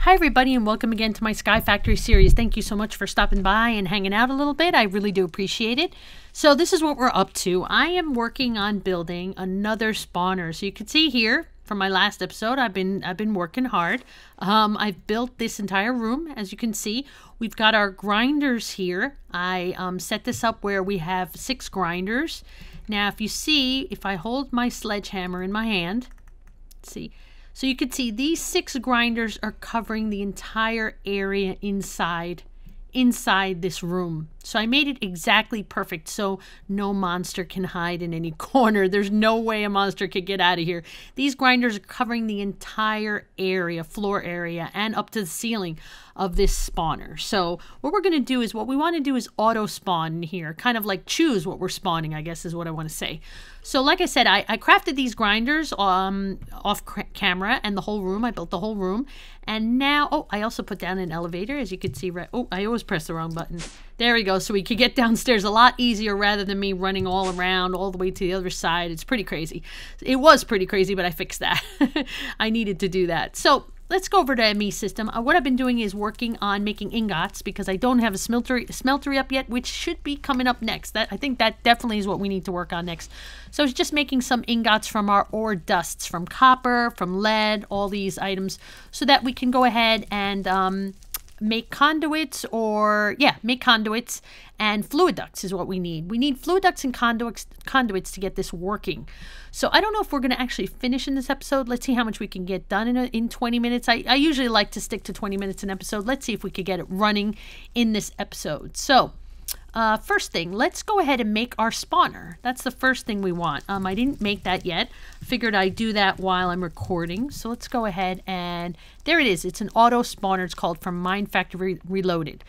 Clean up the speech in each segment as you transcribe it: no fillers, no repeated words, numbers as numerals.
Hi everybody and welcome again to my Sky Factory series. Thank you so much for stopping by and hanging out a little bit. I really do appreciate it. So this is what we're up to. I am working on building another spawner. So you can see here from my last episode, I've been working hard. I've built this entire room. As you can see, we've got our grinders here. I set this up where we have 6 grinders. Now if you see, if I hold my sledgehammer in my hand, let's see. So you can see these 6 grinders are covering the entire area inside this room. So I made it exactly perfect so no monster can hide in any corner. There's no way a monster could get out of here. These grinders are covering the entire area, floor area, and up to the ceiling of this spawner. So what we're going to do is, what we want to do is auto spawn here, kind of like choose what we're spawning, I guess is what I want to say. So like I said, I crafted these grinders off camera and the whole room. I built the whole room. And now, oh, I also put down an elevator, as you can see. Right, oh, I always press the wrong button. There we go. So we could get downstairs a lot easier rather than me running all around all the way to the other side. It's pretty crazy. It was pretty crazy, but I fixed that. I needed to do that. So let's go over to ME system. What I've been doing is working on making ingots because I don't have a smeltery up yet, which should be coming up next. I think that definitely is what we need to work on next. So it's just making some ingots from our ore dusts, from copper, from lead, all these items, so that we can go ahead and make conduits, make conduits, and fluid ducts is what we need. We need fluid ducts and conduits to get this working. So I don't know if we're going to actually finish in this episode. Let's see how much we can get done in 20 minutes. I usually like to stick to 20 minutes an episode. Let's see if we could get it running in this episode. So first thing, let's go ahead and make our spawner. That's the first thing we want. I didn't make that yet. Figured I'd do that while I'm recording. So let's go ahead and there it is. It's an auto spawner. It's called from Mine Factory Reloaded.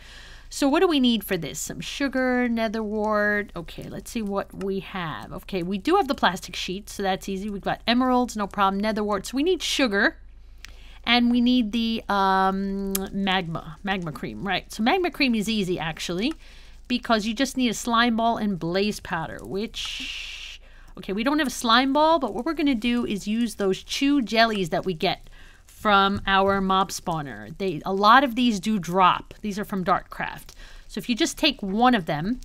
So what do we need for this? Some sugar, nether wart. Okay, let's see what we have. Okay, we do have the plastic sheet, so that's easy. We've got emeralds, no problem. Nether wart. So we need sugar. And we need the magma cream, right? So magma cream is easy actually, because you just need a slime ball and blaze powder, which, okay, we don't have a slime ball, but what we're going to do is use those chew jellies that we get from our mob spawner. A lot of these do drop. These are from Dartcraft. So if you just take one of them,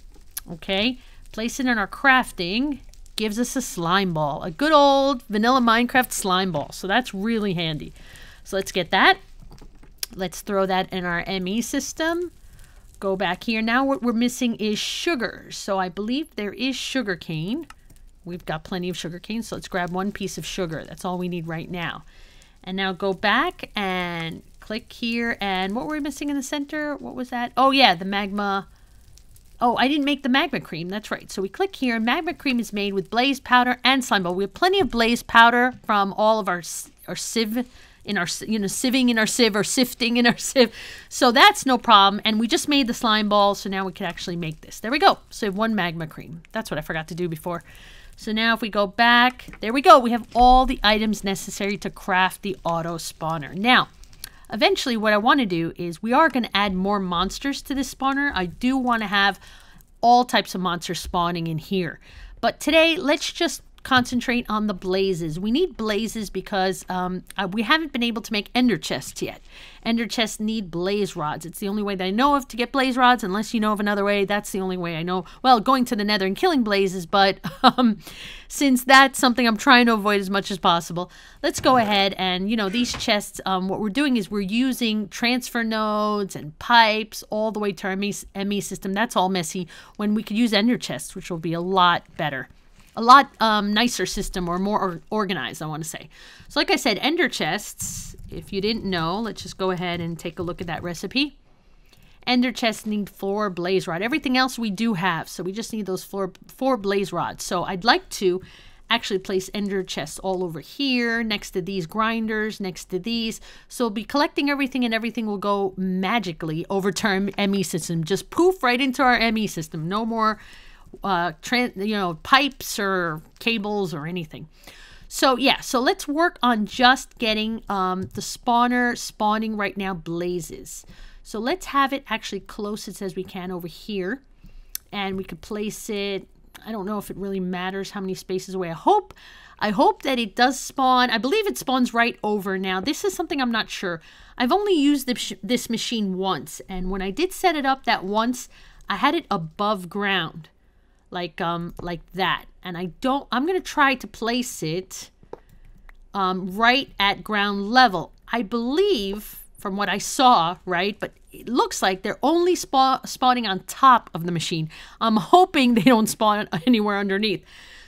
okay, place it in our crafting, gives us a slime ball, a good old vanilla Minecraft slime ball. So that's really handy. So let's get that. Let's throw that in our ME system. Go back here. Now what we're missing is sugar. So I believe there is sugar cane. We've got plenty of sugar cane. So let's grab one piece of sugar. That's all we need right now. And now go back and click here. And what were we missing in the center? What was that? Oh yeah, the magma. Oh, I didn't make the magma cream. That's right. So we click here. Magma cream is made with blaze powder and slime ball. We have plenty of blaze powder from all of our sieve. In our, sieving in our sieve or sifting in our sieve. So that's no problem. And we just made the slime ball, so now we can actually make this. There we go. So we have 1 magma cream. That's what I forgot to do before. So now if we go back, there we go. We have all the items necessary to craft the auto spawner. Now, eventually what I want to do is we are going to add more monsters to this spawner. I do want to have all types of monsters spawning in here. But today, let's just concentrate on the blazes. We need blazes because we haven't been able to make ender chests yet. Ender chests need blaze rods. It's the only way that I know of to get blaze rods. Unless you know of another way, that's the only way I know. Well, going to the nether and killing blazes, but since that's something I'm trying to avoid as much as possible, let's go ahead and, these chests, what we're doing is we're using transfer nodes and pipes all the way to our ME system. That's all messy when we could use ender chests, which will be a lot better. A lot nicer system, or more organized, I want to say. So like I said, ender chests, if you didn't know, let's just go ahead and take a look at that recipe. Ender chests need 4 blaze rod. Everything else we do have, so we just need those 4 blaze rods. So I'd like to actually place ender chests all over here, next to these grinders, next to these. So we'll be collecting everything, and everything will go magically over to our ME system. Just poof right into our ME system. No more pipes or cables or anything. So yeah, so let's work on just getting the spawner spawning right now blazes. So let's have it actually closest as we can over here, and we could place it. I don't know if it really matters how many spaces away. I hope that it does spawn. I believe it spawns right over. Now, this is something I'm not sure. I've only used this machine once, and when I did set it up that once, I had it above ground, like that. And I'm going to try to place it right at ground level. I believe, from what I saw, right, but it looks like they're only spawning on top of the machine. I'm hoping they don't spawn anywhere underneath.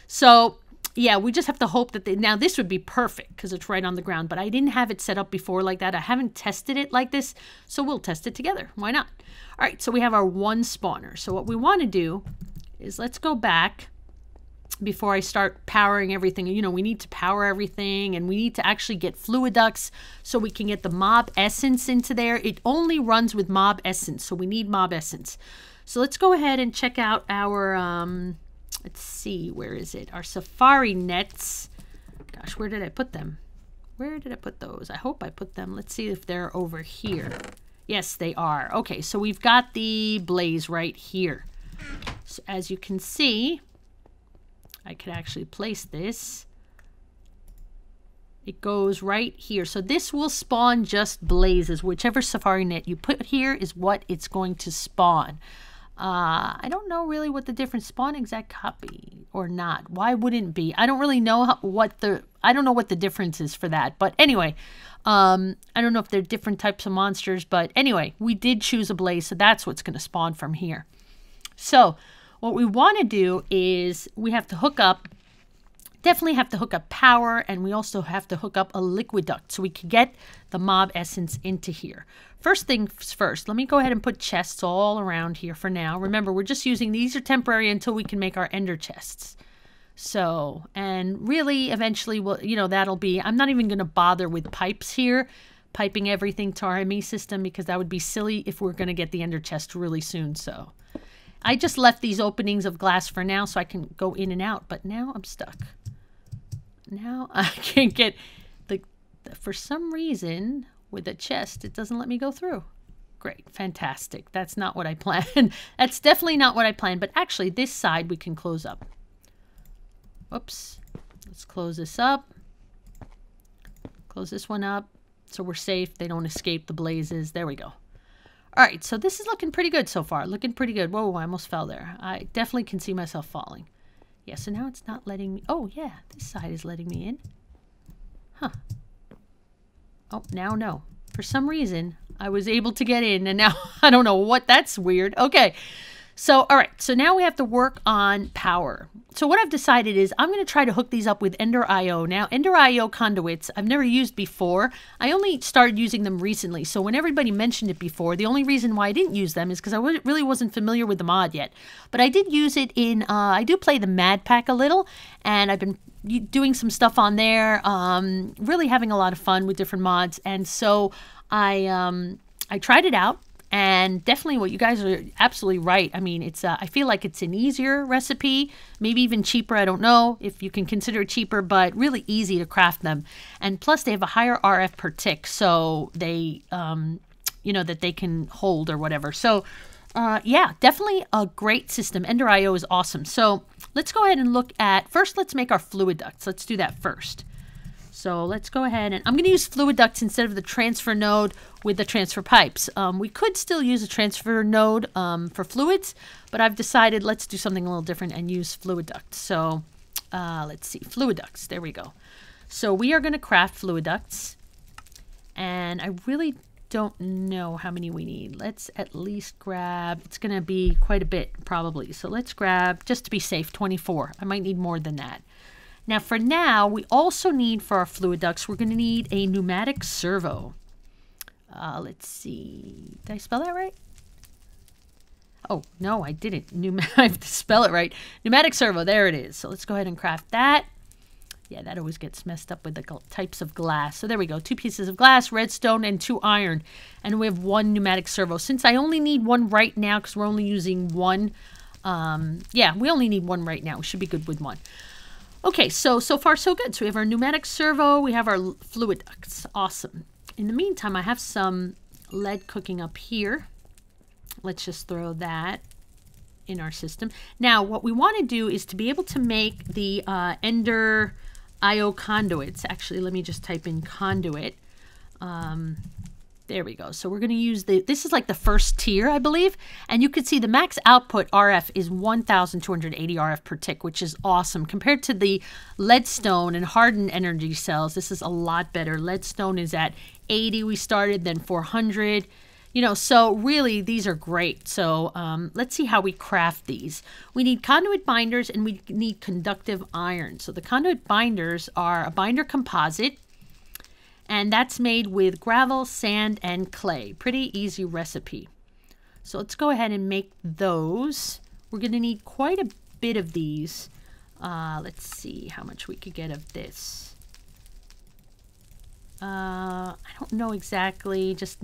So, yeah, we just have to hope that now this would be perfect because it's right on the ground, but I didn't have it set up before like that. I haven't tested it like this, so we'll test it together. Why not? All right, so we have our one spawner. So what we want to do is let's go back before I start powering everything. You know, we need to power everything, and we need to actually get fluid ducts so we can get the mob essence into there. It only runs with mob essence, so we need mob essence. So let's go ahead and check out our, let's see, where is it? Our safari nets. Gosh, where did I put them? Where did I put those? I hope I put them. Let's see if they're over here. Yes, they are. Okay, so we've got the blaze right here. So as you can see, I could actually place this. It goes right here. So this will spawn just blazes. Whichever safari net you put here is what it's going to spawn. I don't know really what the difference, spawn exact copy or not. Why wouldn't it be? I don't really know what the difference is for that. But anyway, I don't know if they're different types of monsters. But anyway, we did choose a blaze, so that's what's going to spawn from here. So what we want to do is we have to hook up, definitely have to hook up power, and we also have to hook up a liquid duct so we can get the mob essence into here. First things first, let me go ahead and put chests all around here for now. Remember, we're just using, these are temporary until we can make our ender chests. So, and really eventually, we'll, you know, that'll be, I'm not even going to bother with pipes here, piping everything to our ME system, because that would be silly if we're going to get the ender chest really soon. So I just left these openings of glass for now so I can go in and out, but now I'm stuck. Now I can't get for some reason with a chest, it doesn't let me go through. Great, fantastic. That's not what I planned. That's definitely not what I planned, but actually this side we can close up. Oops, let's close this up. Close this one up so we're safe. They don't escape the blazes. There we go. All right, so this is looking pretty good so far. Looking pretty good. Whoa, I almost fell there. I definitely can see myself falling. Yeah, so now it's not letting me... Oh, yeah, this side is letting me in. Huh. Oh, now no. For some reason, I was able to get in, and now I don't know what. That's weird. Okay. So, all right. So now we have to work on power. So what I've decided is I'm going to try to hook these up with Ender IO. Now, Ender IO conduits I've never used before. I only started using them recently. So when everybody mentioned it before, the only reason why I didn't use them is because I really wasn't familiar with the mod yet. But I did use it in, I do play the Mad Pack a little, and I've been doing some stuff on there, really having a lot of fun with different mods. And so I tried it out. And definitely what you guys are absolutely right. I mean, it's I feel like it's an easier recipe, maybe even cheaper. I don't know if you can consider it cheaper, but really easy to craft them. And plus they have a higher RF per tick, so they, you know, that they can hold or whatever. So yeah, definitely a great system. Ender IO is awesome. So let's go ahead and look at, first let's make our fluid ducts. Let's do that first. So let's go ahead, and I'm going to use fluid ducts instead of the transfer node with the transfer pipes. We could still use a transfer node for fluids, but I've decided let's do something a little different and use fluid ducts. So let's see, fluid ducts, there we go. So we are going to craft fluid ducts, and I really don't know how many we need. Let's at least grab, it's going to be quite a bit probably. So let's grab, just to be safe, 24. I might need more than that. Now for now, we also need for our fluid ducts, we're going to need a pneumatic servo. Let's see. Did I spell that right? Oh, no, I didn't. I have to spell it right. Pneumatic servo, there it is. So let's go ahead and craft that. Yeah, that always gets messed up with the types of glass. So there we go. 2 pieces of glass, redstone, and 2 iron. And we have 1 pneumatic servo. Since I only need 1 right now, because we're only using 1. Yeah, we only need 1 right now. We should be good with 1. Okay, so far so good. So we have our pneumatic servo, we have our fluid ducts. Awesome. In the meantime, I have some lead cooking up here. Let's just throw that in our system. Now, what we want to do is to be able to make the ender IO conduits. Actually, let me just type in conduit. There we go. So we're going to use this is like the first tier, I believe. And you can see the max output RF is 1,280 RF per tick, which is awesome. Compared to the leadstone and hardened energy cells, this is a lot better. Leadstone is at 80 we started, then 400. You know, so really these are great. So let's see how we craft these. We need conduit binders and we need conductive iron. So the conduit binders are a binder composite. And that's made with gravel, sand, and clay. Pretty easy recipe. So let's go ahead and make those. We're going to need quite a bit of these. Let's see how much we could get of this. I don't know exactly. Let's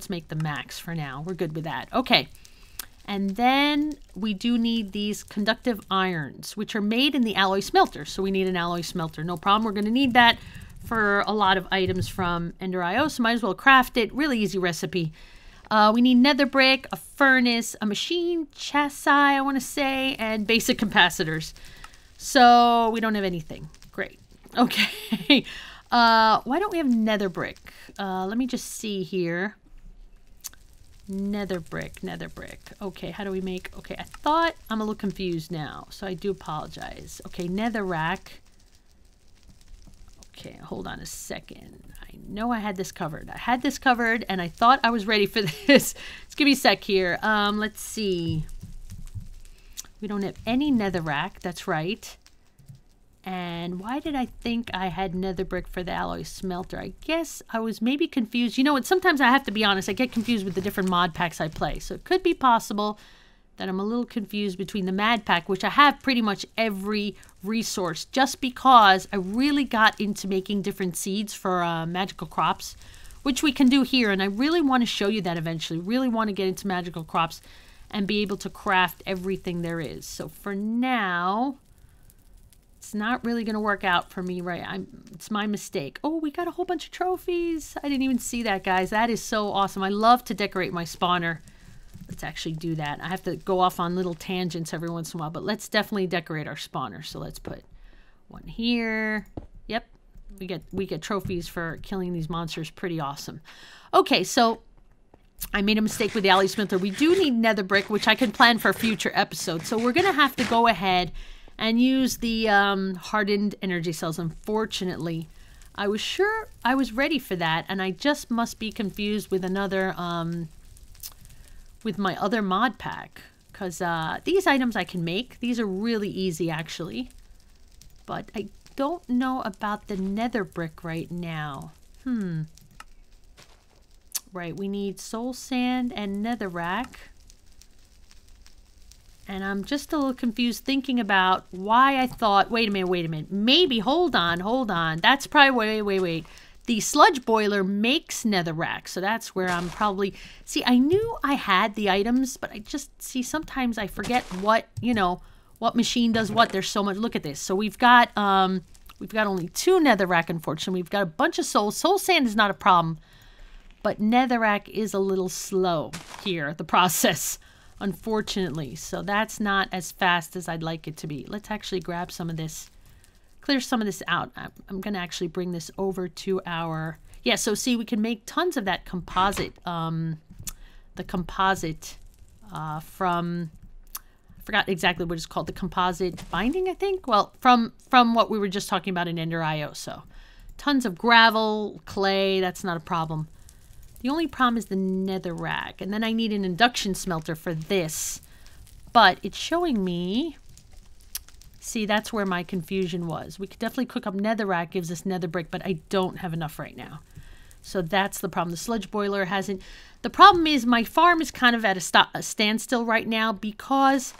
make the max for now. We're good with that. Okay. And then we do need these conductive irons, which are made in the alloy smelter. So we need an alloy smelter. No problem. We're going to need that for a lot of items from Ender.io, so might as well craft it. Really easy recipe. We need nether brick, a furnace, a machine chassis, I want to say, and basic capacitors. So we don't have anything. Great. Okay. Why don't we have nether brick? Let me just see here. Nether brick. Okay, how do we make... Okay, I thought... I'm a little confused now, so I do apologize. Okay, nether rack. Okay, hold on a second. I know I had this covered. I had this covered, and I thought I was ready for this. Let's give me a sec here. Let's see. We don't have any netherrack. That's right. And why did I think I had nether brick for the alloy smelter? I guess I was maybe confused. You know what? Sometimes I have to be honest. I get confused with the different mod packs I play. So it could be possible that I'm a little confused between the Mad Pack, which I have pretty much every resource, just because I really got into making different seeds for magical crops, which we can do here. And I really want to show you that eventually. Really want to get into magical crops and be able to craft everything there is. So for now, it's not really going to work out for me, right? It's my mistake. Oh, we got a whole bunch of trophies. I didn't even see that, guys. That is so awesome. I love to decorate my spawner. Let's actually do that. I have to go off on little tangents every once in a while, but let's definitely decorate our spawner. So let's put one here. Yep, we get trophies for killing these monsters. Pretty awesome. Okay, so I made a mistake with the alloy smelter. We do need nether brick, which I can plan for a future episode. So we're gonna have to go ahead and use the hardened energy cells. Unfortunately, I was sure I was ready for that, and I just must be confused with another with my other mod pack, because these items I can make. These are really easy, actually. But I don't know about the nether brick right now. Right, we need soul sand and netherrack. And I'm just a little confused thinking about why I thought, wait a minute. Maybe, hold on. That's probably, wait. The sludge boiler makes netherrack, so that's where I'm probably... See, I knew I had the items, but I just... See, sometimes I forget what, what machine does what. There's so much... Look at this. So we've got only 2 netherrack, unfortunately. We've got a bunch of soul. Soul sand is not a problem, but netherrack is a little slow here, the process, unfortunately. So that's not as fast as I'd like it to be. Let's actually grab some of this. Clear some of this out. I'm going to actually bring this over to our... Yeah, so see, we can make tons of that composite. The composite from... I forgot exactly what it's called. The composite binding, I think? Well, from what we were just talking about in Ender.io. So tons of gravel, clay. That's not a problem. The only problem is the netherrack. And then I need an induction smelter for this. But it's showing me... See, that's where my confusion was. We could definitely cook up netherrack, gives us nether brick, but I don't have enough right now. So that's the problem. The sludge boiler hasn't... The problem is my farm is kind of at a standstill right now because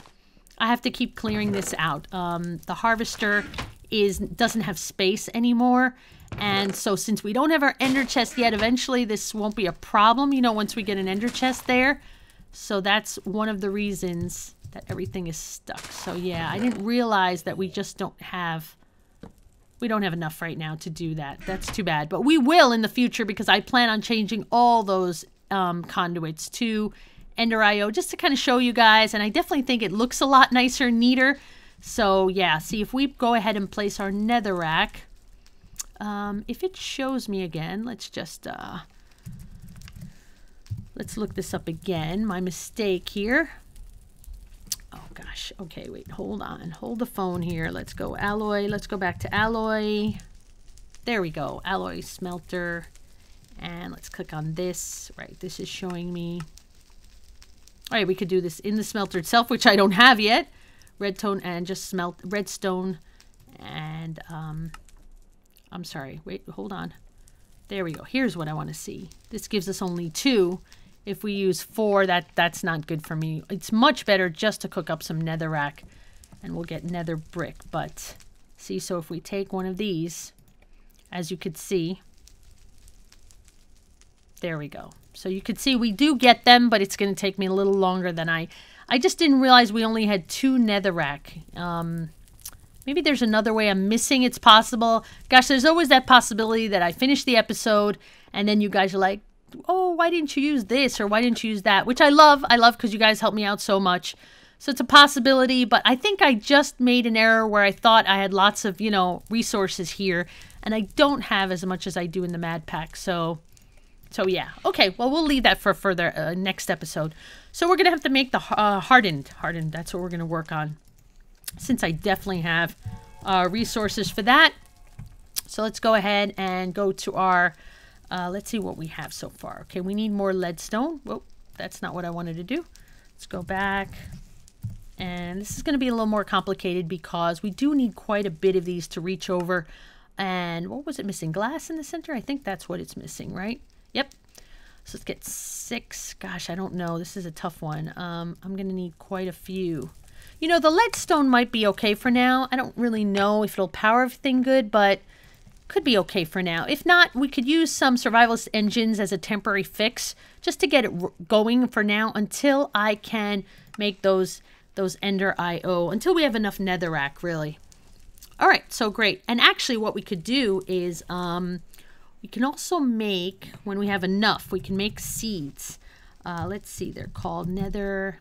I have to keep clearing this out. The harvester doesn't have space anymore. And so since we don't have our ender chest yet, eventually this won't be a problem, once we get an ender chest there. So that's one of the reasons that everything is stuck. So yeah, I didn't realize that we just don't have... We don't have enough right now to do that. That's too bad. But we will in the future because I plan on changing all those conduits to Ender.io just to kind of show you guys. And I definitely think it looks a lot nicer and neater. So yeah, see if we go ahead and place our netherrack. If it shows me again, let's just, let's look this up again. My mistake here. Oh gosh. Okay, wait, hold on. Hold the phone here. Let's go alloy. Let's go back to alloy. There we go. Alloy smelter. And let's click on this. Right, this is showing me. All right, we could do this in the smelter itself, which I don't have yet. Redstone and just smelt redstone. And I'm sorry. Wait, hold on. There we go. Here's what I want to see. This gives us only 2. If we use 4, that's not good for me. It's much better just to cook up some netherrack, and we'll get nether brick. But see, so if we take one of these, as you could see, there we go. So you could see we do get them, but it's going to take me a little longer than I just didn't realize we only had 2 netherrack. Maybe there's another way I'm missing. It's possible. Gosh, there's always that possibility that I finish the episode and then you guys are like, oh, why didn't you use this or why didn't you use that? Which I love. I love because you guys help me out so much. So it's a possibility, but I think I just made an error where I thought I had lots of, you know, resources here and I don't have as much as I do in the Mad Pack. So yeah. Okay, well, we'll leave that for further next episode. So we're going to have to make the hardened. That's what we're going to work on, since I definitely have resources for that. So let's go ahead and go to our, let's see what we have so far. Okay, we need more leadstone. Whoa, that's not what I wanted to do. Let's go back. And this is going to be a little more complicated because we do need quite a bit of these to reach over. And what was it missing? Glass in the center? I think that's what it's missing, right? Yep. So let's get 6. Gosh, I don't know. This is a tough one. I'm going to need quite a few. You know, the leadstone might be okay for now. I don't really know if it'll power everything good, but could be okay for now. If not, we could use some survivalist engines as a temporary fix just to get it going for now until I can make those Ender IO, until we have enough netherrack, really. All right, so great. And actually what we could do is we can also make, when we have enough, we can make seeds. Let's see, they're called nether.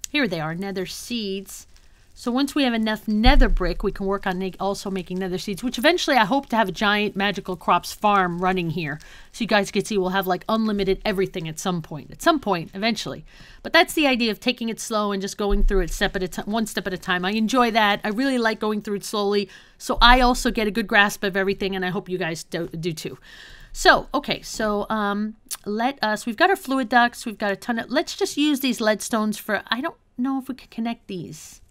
Here they are, nether seeds. So once we have enough nether brick, we can work on also making nether seeds, which eventually I hope to have a giant magical crops farm running here. So you guys can see we'll have like unlimited everything at some point. Eventually. But that's the idea of taking it slow and just going through it one step at a time. I enjoy that. I really like going through it slowly. So I also get a good grasp of everything, and I hope you guys do too. So, okay, so we've got our fluid ducts, we've got a ton of, let's just use these leadstones for, I don't know if we could connect these.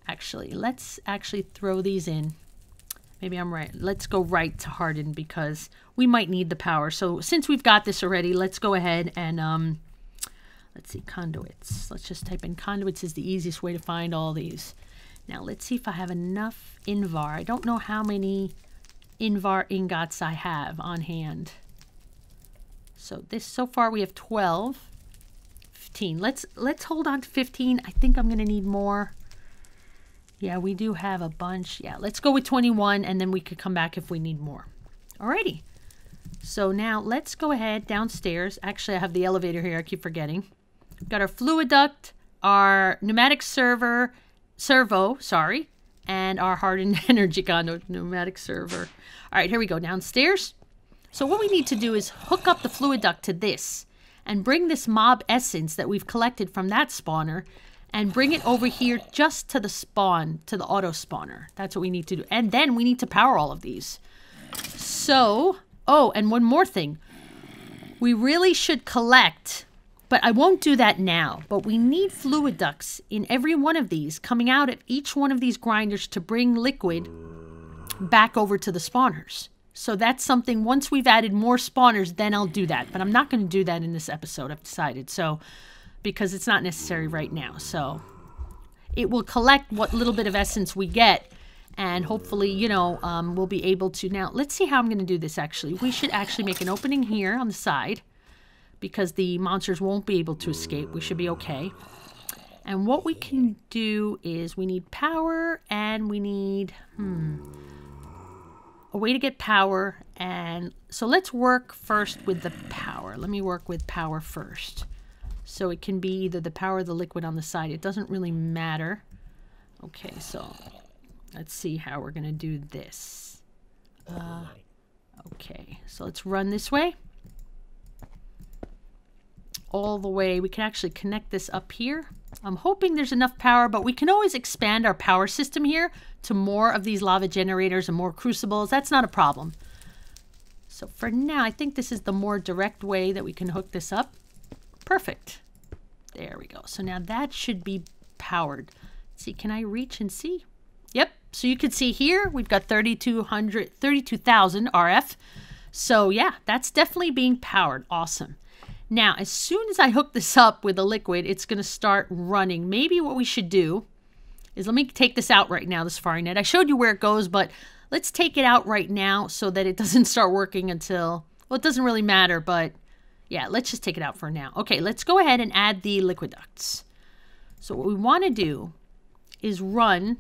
Actually, let's actually throw these in. Maybe I'm right. Let's go right to harden because we might need the power. So since we've got this already, let's go ahead and, let's see, conduits. Let's just type in conduits is the easiest way to find all these. Now, let's see if I have enough Invar. I don't know how many Invar ingots I have on hand. So far we have 12, 15. Let's hold on to 15. I think I'm going to need more. Yeah, we do have a bunch. Yeah, let's go with 21 and then we could come back if we need more. Alrighty. So now let's go ahead downstairs. Actually, I have the elevator here. I keep forgetting. We've got our fluid duct, our pneumatic servo, and our hardened energy conduit pneumatic server. All right, here we go downstairs. So what we need to do is hook up the fluid duct to this and bring this mob essence that we've collected from that spawner and bring it over here just to the spawn, to the auto spawner. That's what we need to do. And then we need to power all of these. So, oh, and one more thing. We really should collect, but I won't do that now, but we need fluid ducts in every one of these, coming out of each one of these grinders to bring liquid back over to the spawners. So that's something, once we've added more spawners, then I'll do that. But I'm not going to do that in this episode, I've decided. So, because it's not necessary right now. So it will collect what little bit of essence we get. And hopefully, you know, we'll be able to. Now, let's see how I'm going to do this, actually. We should actually make an opening here on the side, because the monsters won't be able to escape. We should be okay. And what we can do is we need power and we need a way to get power. And so let's work first with the power. Let me work with power first. So it can be either the power or the liquid on the side. It doesn't really matter. Okay, so let's see how we're going to do this. Okay, so let's run this way. All the way. We can actually connect this up here. I'm hoping there's enough power, but we can always expand our power system here to more of these lava generators and more crucibles. That's not a problem. So for now, I think this is the more direct way that we can hook this up. Perfect. There we go. So now that should be powered. Let's see, can I reach and see? Yep. So you can see here, we've got 32,000 RF. So yeah, that's definitely being powered. Awesome. Now, as soon as I hook this up with a liquid, it's going to start running. Maybe what we should do is, let me take this out right now, the Safari Net. I showed you where it goes, but let's take it out right now so that it doesn't start working until, well, it doesn't really matter, but yeah, let's just take it out for now. Okay, let's go ahead and add the liquid ducts. So what we want to do is run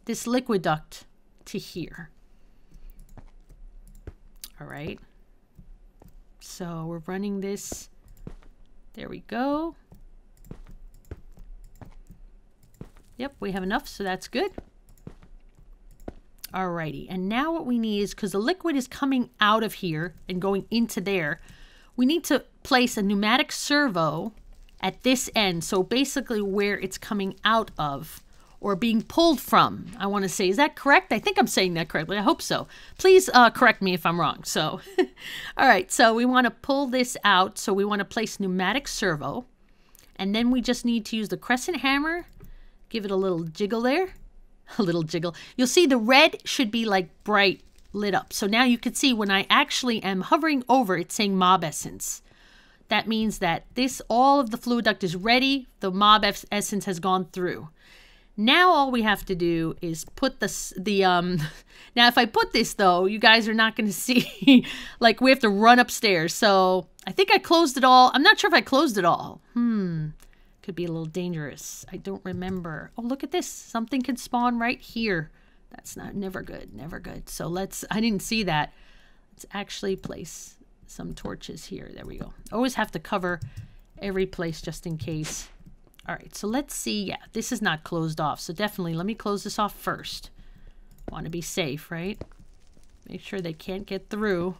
this liquid duct to here. All right. So we're running this. There we go. Yep, we have enough, so that's good. Alrighty, and now what we need is, because the liquid is coming out of here and going into there, we need to place a pneumatic servo at this end. So basically where it's coming out of, or being pulled from, I want to say. Is that correct? I think I'm saying that correctly. I hope so. Please correct me if I'm wrong. So, all right. So we want to pull this out. So we want to place pneumatic servo. And then we just need to use the crescent hammer. Give it a little jiggle there. A little jiggle. You'll see the red should be like bright lit up. So now you can see when I actually am hovering over it saying mob essence. That means that all of the fluid duct is ready. The mob essence has gone through. Now all we have to do is put now if I put this though, you guys are not going to see, like we have to run upstairs. So I think I closed it all. I'm not sure if I closed it all. Could be a little dangerous. I don't remember. Oh, look at this. Something can spawn right here. That's never good, never good. So I didn't see that. Let's actually place some torches here. There we go. Always have to cover every place just in case. All right, so let's see. Yeah, this is not closed off. So definitely let me close this off first. Want to be safe, right? Make sure they can't get through.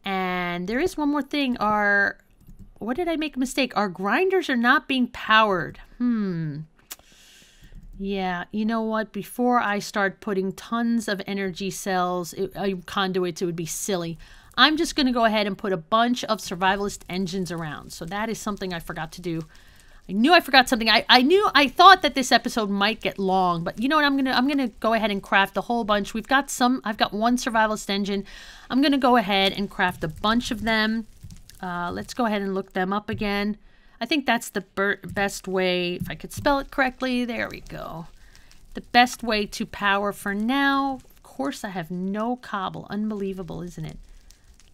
And there is one more thing. What did I make a mistake? Our grinders are not being powered. Yeah, you know what? Before I start putting tons of energy cells, conduits, it would be silly. I'm just going to go ahead and put a bunch of survivalist engines around. So that is something I forgot to do. I knew I forgot something. I thought that this episode might get long, but you know what? I'm gonna go ahead and craft a whole bunch. I've got one survivalist engine. I'm gonna go ahead and craft a bunch of them. Let's go ahead and look them up again. I think that's the best way, if I could spell it correctly. There we go. The best way to power for now. Of course, I have no cobble. Unbelievable, isn't it?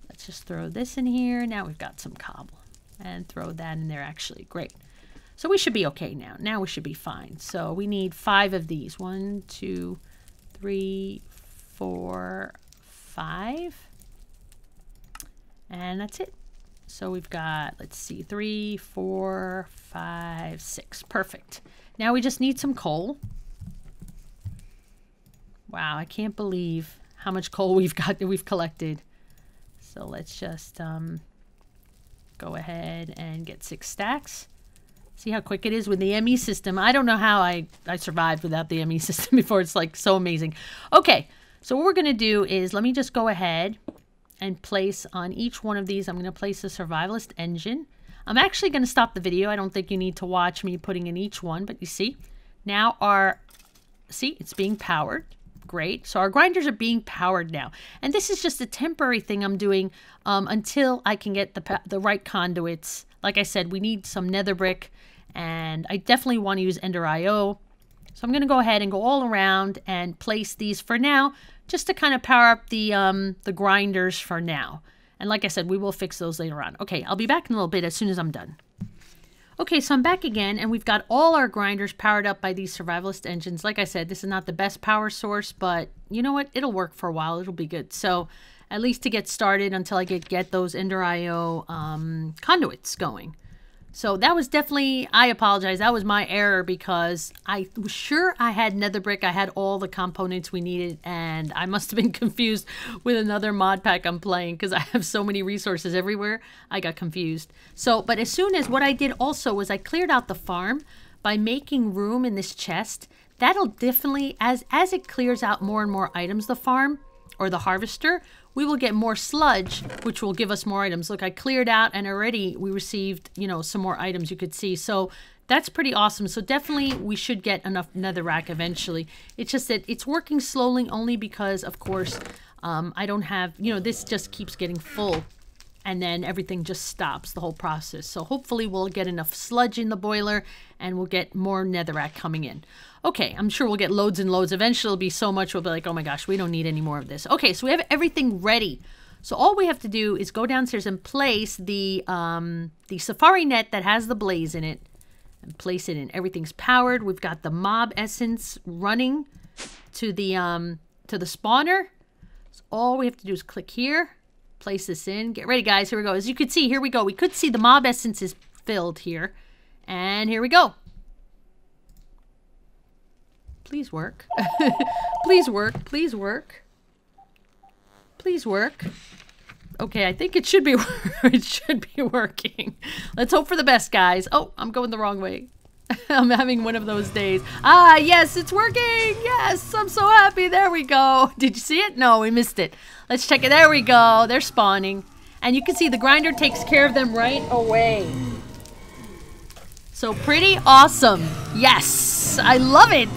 Let's just throw this in here. Now we've got some cobble. And throw that in there, actually. Great. So we should be okay now. Now we should be fine. So we need 5 of these. 1, 2, 3, 4, 5. And that's it. So we've got, let's see, 3, 4, 5, 6. Perfect. Now we just need some coal. Wow, I can't believe how much coal we've collected. So let's just go ahead and get 6 stacks. See how quick it is with the ME system. I don't know how I survived without the ME system before. It's like so amazing. Okay, so what we're going to do is, let me just go ahead and place on each one of these. I'm going to place a survivalist engine. I'm actually going to stop the video. I don't think you need to watch me putting in each one, but you see, now see, it's being powered. Great. So our grinders are being powered now. And this is just a temporary thing I'm doing until I can get the right conduits. Like I said, we need some nether brick, and I definitely want to use Ender IO. So I'm going to go ahead and go all around and place these for now, just to kind of power up the grinders for now. And like I said, we will fix those later on. Okay, I'll be back in a little bit as soon as I'm done. Okay, so I'm back again, and we've got all our grinders powered up by these survivalist engines. Like I said, this is not the best power source, but you know what? It'll work for a while. It'll be good. So at least to get started until I get those Ender IO conduits going. So that was definitely, I apologize, that was my error because I was sure I had nether brick, I had all the components we needed, and I must have been confused with another mod pack I'm playing because I have so many resources everywhere, I got confused. So, but as soon as, what I did also was I cleared out the farm by making room in this chest. That'll definitely, as it clears out more and more items, the farm, or the harvester, we will get more sludge, which will give us more items. Look, I cleared out and already we received, you know, some more items you could see. So that's pretty awesome. So definitely we should get enough netherrack eventually. It's just that it's working slowly only because, of course, I don't have, you know, this just keeps getting full and then everything just stops, the whole process. So hopefully we'll get enough sludge in the boiler and we'll get more netherrack coming in. Okay, I'm sure we'll get loads and loads. Eventually it'll be so much we'll be like, oh my gosh, we don't need any more of this. Okay, so we have everything ready. So all we have to do is go downstairs and place the safari net that has the blaze in it and place it in. Everything's powered. We've got the mob essence running to the spawner. So all we have to do is click here, place this in. Get ready, guys. Here we go. As you can see, here we go. We could see the mob essence is filled here. And here we go. Please work. Please work. Please work. Please work. Okay, I think it should be it should be working. Let's hope for the best, guys. Oh, I'm going the wrong way. I'm having one of those days. Ah, yes, it's working. Yes, I'm so happy. There we go. Did you see it? No, we missed it. Let's check it. There we go. They're spawning. And you can see the grinder takes care of them right away. So pretty awesome. Yes, I love it.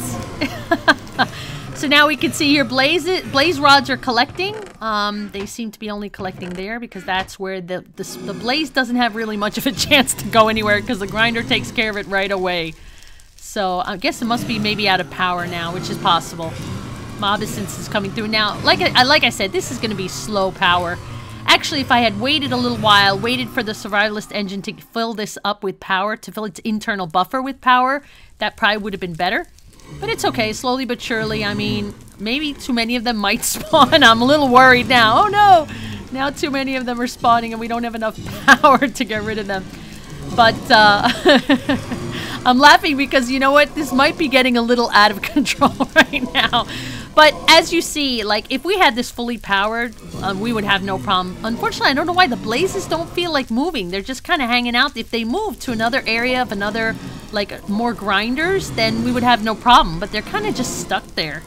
So now we can see here blaze rods are collecting. They seem to be only collecting there because that's where the blaze doesn't have really much of a chance to go anywhere because the grinder takes care of it right away. So I guess it must be maybe out of power now, which is possible. Mob essence is coming through now. Like I said, this is going to be slow power. Actually, if I had waited a little while, waited for the survivalist engine to fill this up with power, to fill its internal buffer with power, that probably would have been better. But it's okay, slowly but surely. I mean, maybe too many of them might spawn. I'm a little worried now. Oh no! Now too many of them are spawning and we don't have enough power to get rid of them. But I'm laughing because you know what? This might be getting a little out of control right now. But as you see, like, if we had this fully powered, we would have no problem. Unfortunately, I don't know why the blazes don't feel like moving. They're just kind of hanging out. If they move to another area of another, like, more grinders, then we would have no problem. But they're kind of just stuck there.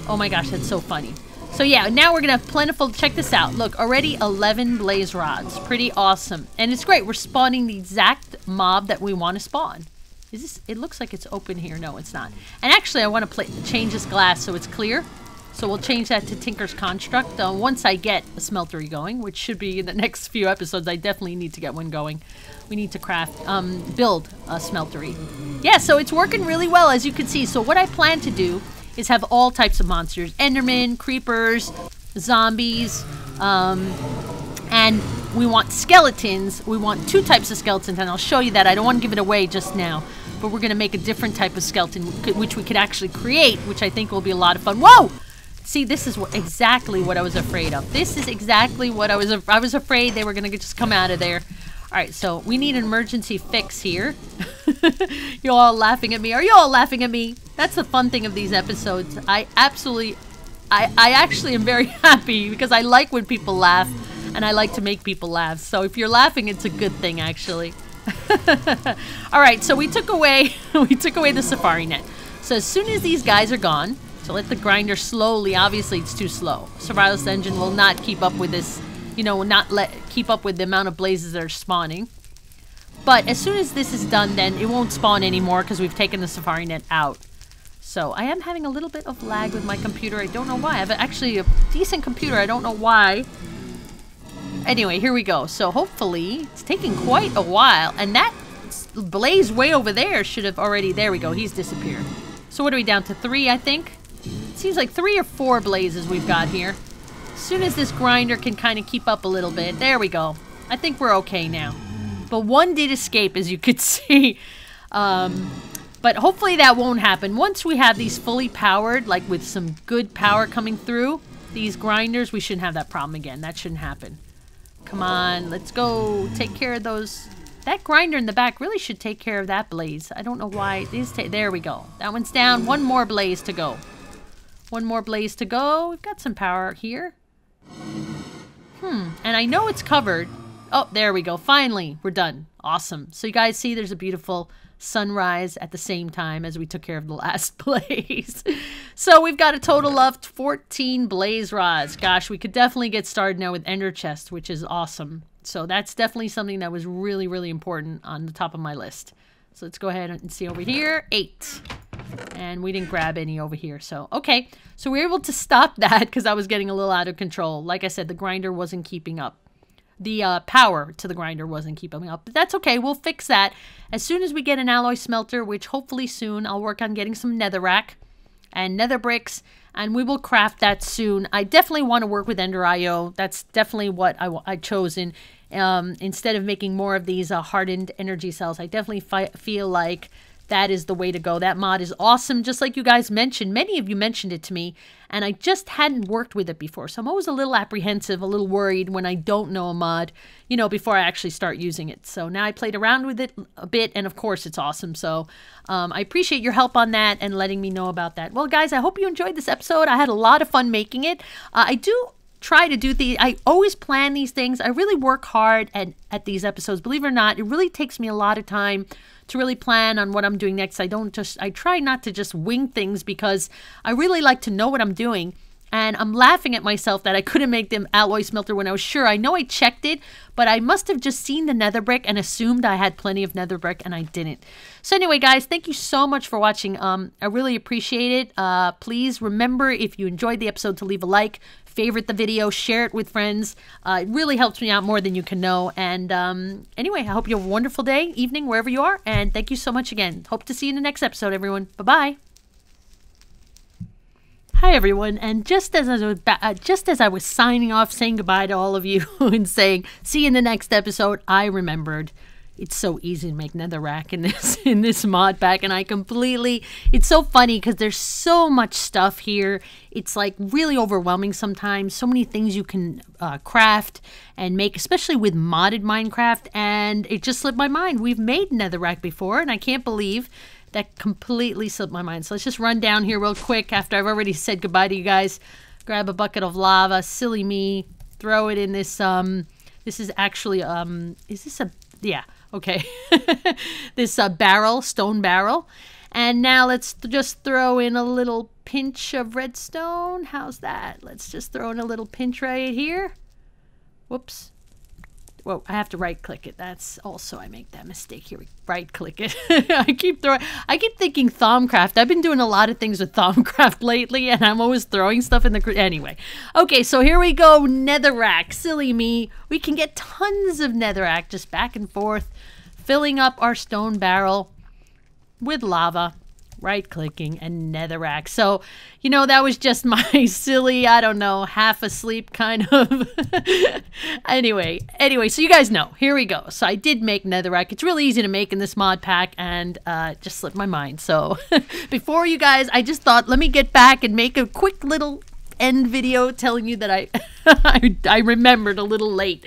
Oh my gosh, that's so funny. So yeah, now we're going to have plentiful. Check this out. Look, already 11 blaze rods. Pretty awesome. And it's great. We're spawning the exact mob that we want to spawn. Is this? It looks like it's open here. No, it's not. And actually, I want to change this glass so it's clear. So we'll change that to Tinker's Construct once I get a smeltery going, which should be in the next few episodes. I definitely need to get one going. We need to build a smeltery. Yeah, so it's working really well, as you can see. So what I plan to do is have all types of monsters. Endermen, creepers, zombies, and we want skeletons. We want 2 types of skeletons, and I'll show you that. I don't want to give it away just now. But we're going to make a different type of skeleton, which we could actually create, which I think will be a lot of fun. Whoa! See, this is exactly what I was afraid of. This is exactly what I was afraid they were going to just come out of there. All right, so we need an emergency fix here. You're all laughing at me. Are you all laughing at me? That's the fun thing of these episodes. I actually am very happy because I like when people laugh, and I like to make people laugh. So if you're laughing, it's a good thing, actually. All right, so we took away the safari net. So as soon as these guys are gone, so let the grinder slowly. Obviously, it's too slow. Survivalist engine will not keep up with this. You know, keep up with the amount of blazes that are spawning. But as soon as this is done, then it won't spawn anymore because we've taken the safari net out. So I am having a little bit of lag with my computer. I don't know why. I have actually a decent computer. I don't know why. Anyway, here we go. So hopefully, it's taking quite a while. And that blaze way over there should have already... There we go. He's disappeared. So what are we down to? 3, I think? It seems like 3 or 4 blazes we've got here. As soon as this grinder can kind of keep up a little bit. There we go. I think we're okay now. But one did escape, as you could see. But hopefully that won't happen. Once we have these fully powered, like with some good power coming through, these grinders, we shouldn't have that problem again. That shouldn't happen. Come on, let's go take care of those That grinder in the back really should take care of that blaze. I don't know why it is. There we go. That one's down. One more blaze to go. One more blaze to go. We've got some power here. And I know it's covered. Oh, there we go. Finally, we're done. Awesome. So you guys see there's a beautiful sunrise at the same time as we took care of the last blaze. So we've got a total of 14 blaze rods. Gosh, we could definitely get started now with ender chest, which is awesome. So that's definitely something that was really, really important on the top of my list. So let's go ahead and see over here. 8. And we didn't grab any over here. So, okay. So we were able to stop that because I was getting a little out of control. Like I said, the grinder wasn't keeping up. The power to the grinder wasn't keeping up. But that's okay. We'll fix that. As soon as we get an alloy smelter, which hopefully soon, I'll work on getting some netherrack and nether bricks. And we will craft that soon. I definitely want to work with Ender IO. That's definitely what I chosen. Instead of making more of these hardened energy cells, I definitely feel like that is the way to go. That mod is awesome, just like you guys mentioned. Many of you mentioned it to me, and I just hadn't worked with it before. So I'm always a little apprehensive, a little worried when I don't know a mod, you know, before I actually start using it. So now I played around with it a bit, and of course it's awesome. So I appreciate your help on that and letting me know about that. Well, guys, I hope you enjoyed this episode. I had a lot of fun making it. I do try to do I always plan these things. I really work hard at these episodes. Believe it or not, it really takes me a lot of time to really plan on what I'm doing next. I try not to just wing things because I really like to know what I'm doing. And I'm laughing at myself that I couldn't make the alloy smelter when I was sure. I know I checked it, but I must have just seen the nether brick and assumed I had plenty of nether brick, and I didn't. So anyway, guys, thank you so much for watching. I really appreciate it. Please remember, if you enjoyed the episode, to leave a like, favorite the video, share it with friends. It really helps me out more than you can know. And anyway, I hope you have a wonderful day, evening, wherever you are. And thank you so much again. Hope to see you in the next episode, everyone. Bye-bye. Hi everyone, and just as I was signing off, saying goodbye to all of you and saying see you in the next episode, I remembered it's so easy to make netherrack in this mod pack, and it's so funny because there's so much stuff here. It's like really overwhelming sometimes. So many things you can craft and make, especially with modded Minecraft, and it just slipped my mind. We've made netherrack before, and I can't believe that completely slipped my mind. So let's just run down here real quick after I've already said goodbye to you guys. Grab a bucket of lava, silly me, throw it in this, this is actually, is this a, yeah, okay. This barrel, stone barrel. And now let's just throw in a little pinch of redstone. How's that? Let's just throw in a little pinch right here. Whoops. Well, I have to right click it. That's also, I make that mistake here. Right click it. I keep thinking Thaumcraft. I've been doing a lot of things with Thaumcraft lately, and I'm always throwing stuff in the, anyway. Okay, so here we go. Netherrack, silly me. We can get tons of netherrack just back and forth, filling up our stone barrel with lava. Right clicking and netherrack. So, you know, that was just my silly, I don't know, half asleep kind of. anyway, so you guys know, here we go. So I did make netherrack. It's really easy to make in this mod pack, and just slipped my mind. So before you guys, I just thought, let me get back and make a quick little end video telling you that I remembered a little late.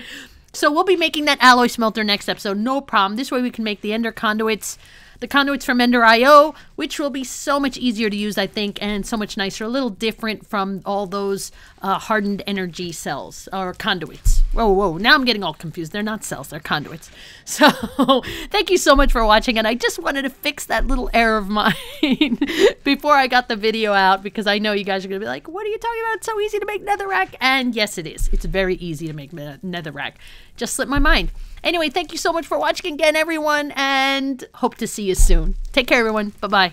So we'll be making that alloy smelter next episode, no problem. This way we can make the ender conduits. The conduits from Ender IO, which will be so much easier to use, I think, and so much nicer. A little different from all those hardened energy cells or conduits. Whoa, now I'm getting all confused. They're not cells, they're conduits. So thank you so much for watching, and I just wanted to fix that little error of mine before I got the video out, because I know you guys are going to be like, what are you talking about? It's so easy to make netherrack. And yes, it is. It's very easy to make netherrack. Just slipped my mind. Anyway, thank you so much for watching again, everyone, and hope to see you soon. Take care, everyone. Bye-bye.